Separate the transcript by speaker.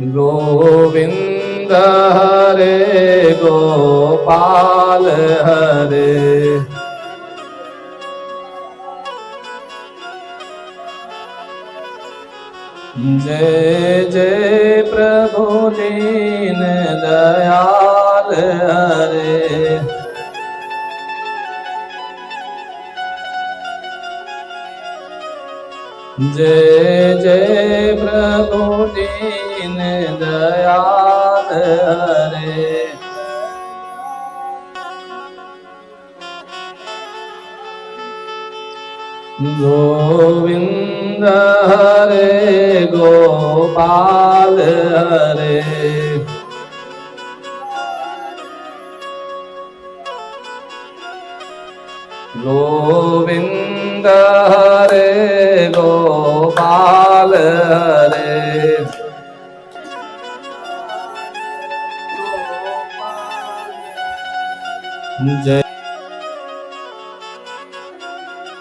Speaker 1: गोविंद हरे गोपाल हरे जय जय प्रभु दीन दयाल हरे जय जय प्रभु दीन दयाल हरे गोविंद हरे गोपाल हरे गोविंद हरे गोपाल हरे जय